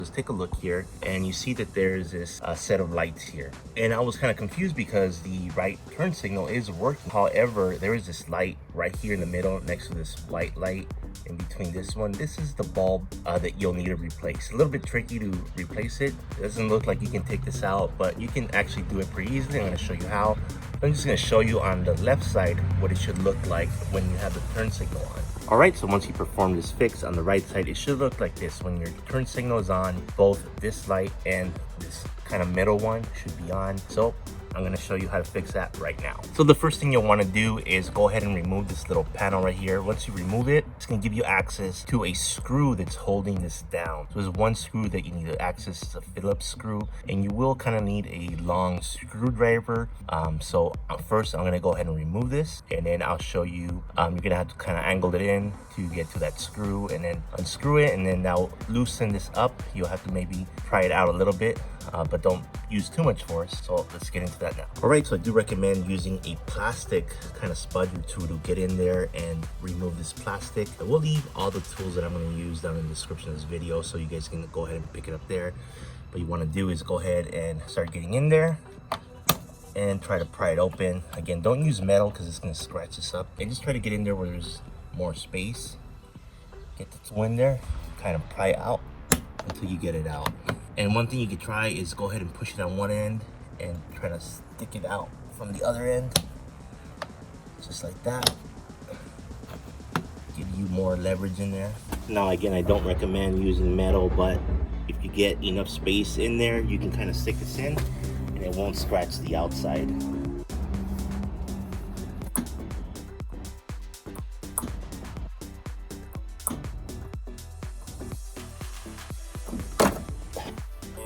Let's take a look here, and you see that there's this set of lights here. And I was kind of confused because the right turn signal is working. However, there is this light right here in the middle next to this white light in between this one. This is the bulb that you'll need to replace. A little bit tricky to replace it. It doesn't look like you can take this out, but you can actually do it pretty easily. I'm going to show you how. I'm just going to show you on the left side what it should look like when you have the turn signal on. Alright, so once you perform this fix on the right side, it should look like this. When your turn signal is on, both this light and this kind of middle one should be on. So I'm going to show you how to fix that right now. So the first thing you'll want to do is go ahead and remove this little panel right here. Once you remove it, it's going to give you access to a screw that's holding this down. So there's one screw that you need to access. It's a Phillips screw, and you will kind of need a long screwdriver. So first I'm going to go ahead and remove this, and then I'll show you. You're going to have to kind of angle it in to get to that screw, and then unscrew it, and then now loosen this up. You'll have to maybe try it out a little bit, but don't use too much force. So let's get into that now. All right, so I do recommend using a plastic kind of spudge or two to get in there and remove this plastic. I will leave all the tools that I'm going to use down in the description of this video, so you guys can go ahead and pick it up there. What you want to do is go ahead and start getting in there and try to pry it open. Again, don't use metal because it's going to scratch this up, and just try to get in there where there's more space. Get the tool in there, kind of pry it out until you get it out. And one thing you could try is go ahead and push it on one end and try to stick it out from the other end, just like that. Give you more leverage in there. Now again, I don't recommend using metal, but if you get enough space in there, you can kind of stick this in and it won't scratch the outside.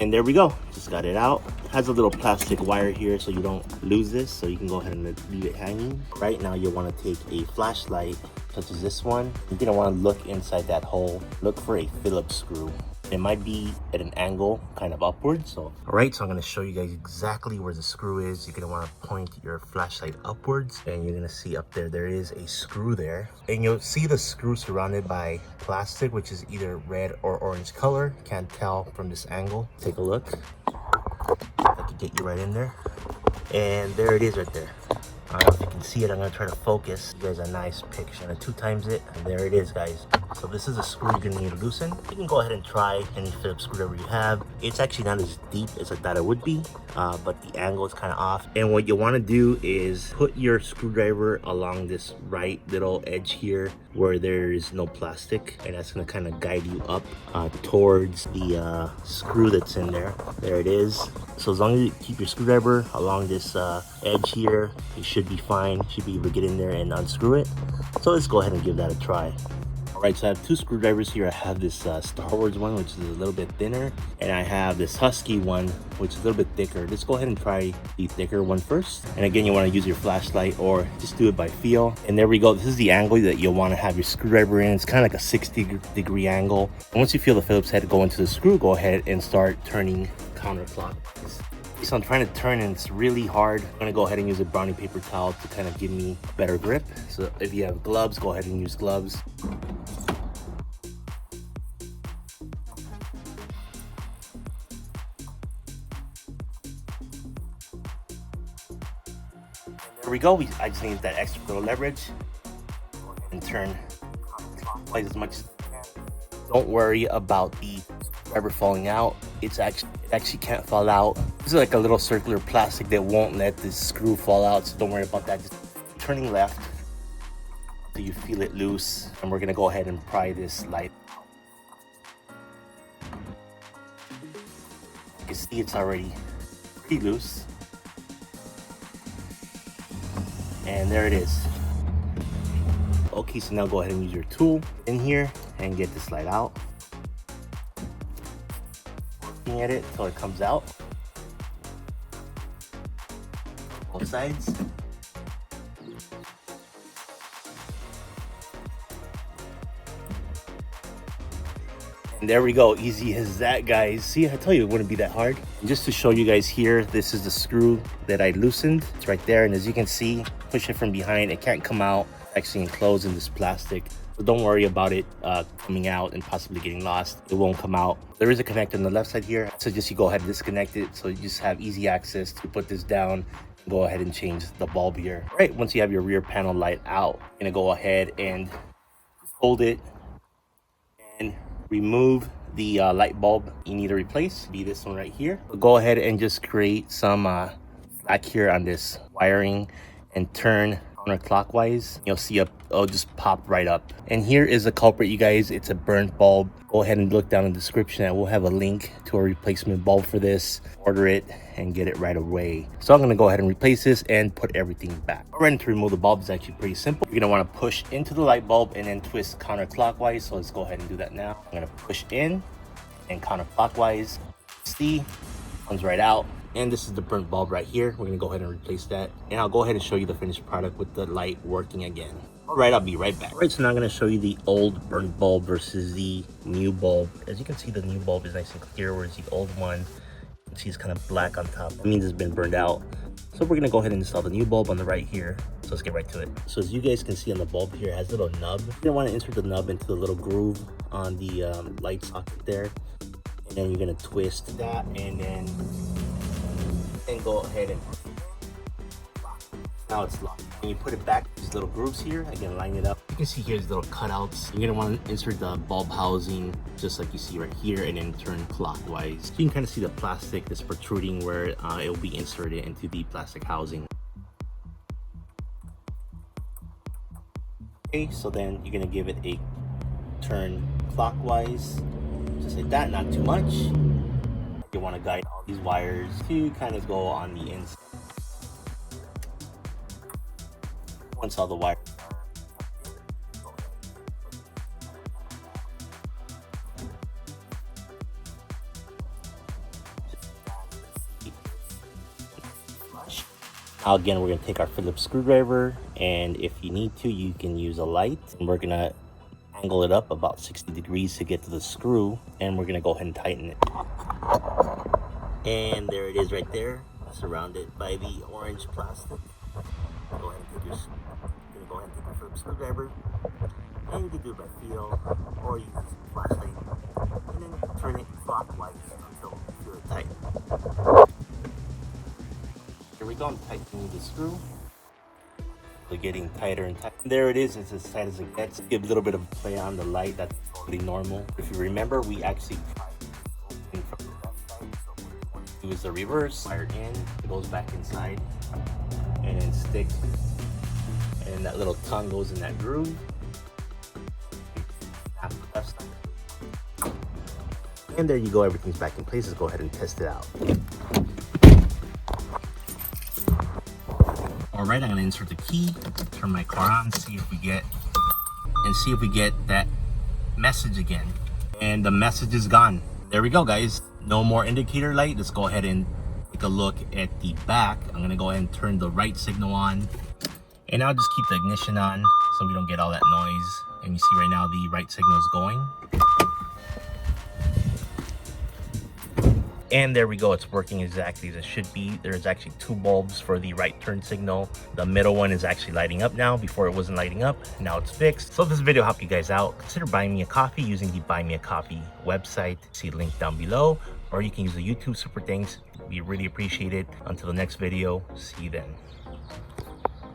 And there we go, just got it out. It has a little plastic wire here so you don't lose this, so you can go ahead and leave it hanging. Right now you'll want to take a flashlight such as this one. You're gonna want to look inside that hole. Look for a Phillips screw. It might be at an angle kind of upwards. So alright, so I'm going to show you guys exactly where the screw is. You're going to want to point your flashlight upwards, and you're going to see up there is a screw there, and you'll see the screw surrounded by plastic, which is either red or orange color. Can't tell from this angle. Take a look. I can get you right in there, and there it is right there. I don't know if you can see it. I'm going to try to focus you guys a nice picture. I'm going to 2x it, and there it is, guys. So this is a screw you're going to need to loosen. You can go ahead and try any Phillips screwdriver you have. It's actually not as deep as I thought it would be, but the angle is kind of off. And what you want to do is put your screwdriver along this right little edge here where there is no plastic, and that's going to kind of guide you up towards the screw that's in there. There it is. So as long as you keep your screwdriver along this edge here, you should be fine. You should be able to get in there and unscrew it. So let's go ahead and give that a try. Alright, so I have two screwdrivers here. I have this Star Wars one, which is a little bit thinner, and I have this Husky one, which is a little bit thicker. Let's go ahead and try the thicker one first. And again, you want to use your flashlight or just do it by feel. And there we go. This is the angle that you'll want to have your screwdriver in. It's kind of like a 60-degree angle. And once you feel the Phillips head go into the screw, go ahead and start turning counterclockwise. So I'm trying to turn, and it's really hard. I'm gonna go ahead and use a brownie paper towel to kind of give me a better grip. So if you have gloves, go ahead and use gloves. There we go. I just need that extra little leverage and turn clockwise as much as I can. Don't worry about the rubber falling out. It actually can't fall out. This is like a little circular plastic that won't let this screw fall out, so don't worry about that. Just turning left so you feel it loose, and we're gonna go ahead and pry this light. You can see it's already pretty loose, and there it is. Okay, so now go ahead and use your tool in here and get this light out. Looking at it until it comes out. Both sides. And there we go, easy as that, guys. See, I tell you it wouldn't be that hard. And just to show you guys here, this is the screw that I loosened. It's right there, and as you can see, push it from behind, it can't come out. Actually enclosed in this plastic. So don't worry about it coming out and possibly getting lost. It won't come out. There is a connector on the left side here. So just you go ahead and disconnect it. So you just have easy access to put this down. Go ahead and change the bulb here. All right, once you have your rear panel light out, you're gonna go ahead and hold it and remove the light bulb you need to replace. Be this one right here. So go ahead and just create some slack here on this wiring and turn counterclockwise. You'll see it'll just pop right up. And here is the culprit, you guys. It's a burnt bulb. Go ahead and look down in the description. I will have a link to a replacement bulb for this. Order it and get it right away. So I'm gonna go ahead and replace this and put everything back. Alright, to remove the bulb is actually pretty simple. You're gonna want to push into the light bulb and then twist counterclockwise. So let's go ahead and do that now. I'm gonna push in and counterclockwise. See, comes right out. And this is the burnt bulb right here. We're gonna go ahead and replace that. And I'll go ahead and show you the finished product with the light working again. All right, I'll be right back. All right, so now I'm gonna show you the old burnt bulb versus the new bulb. As you can see, the new bulb is nice and clear, whereas the old one, you can see it's kind of black on top. That means it's been burned out. So we're gonna go ahead and install the new bulb on the right here. So let's get right to it. So as you guys can see on the bulb here, it has a little nub. You're gonna wanna insert the nub into the little groove on the light socket there. And then you're gonna twist that and then go ahead and now it's locked. When you put it back, these little grooves here, again, line it up. You can see here these little cutouts. You're gonna want to insert the bulb housing just like you see right here and then turn clockwise. So you can kind of see the plastic that's protruding where it will be inserted into the plastic housing. Okay, so then you're gonna give it a turn clockwise, just like that, not too much. You want to guide all these wires to kind of go on the inside. Once all the wires now again, we're going to take our Phillips screwdriver, and if you need to, you can use a light, and we're going to angle it up about 60 degrees to get to the screw, and we're going to go ahead and tighten it. And there it is right there, surrounded by the orange plastic. Go ahead and take your Phillips screwdriver, and you can do it by feel, or you can use a flashlight, and then turn it clockwise until you feel it tight. Here we go, I'm tightening the screw. We're getting tighter and tighter. There it is, it's as tight as it gets. Give a little bit of play on the light, that's totally normal. If you remember, we actually tried to open from the left side, so what we want to do is the reverse. Wire in, it goes back inside, and then stick, and that little tongue goes in that groove. Half the left side. And there you go, everything's back in place. Let's go ahead and test it out. All right, I'm gonna insert the key, turn my car on, see if we get that message again. And the message is gone. There we go, guys. No more indicator light. Let's go ahead and take a look at the back. I'm gonna go ahead and turn the right signal on, and I'll just keep the ignition on so we don't get all that noise. And you see right now the right signal is going. And there we go, it's working exactly as it should be. There's actually two bulbs for the right turn signal. The middle one is actually lighting up now. Before it wasn't lighting up, now it's fixed. So if this video helped you guys out, consider buying me a coffee using the Buy Me a Coffee website. See the link down below, or you can use the YouTube super thanks. We really appreciate it. Until the next video, see you then.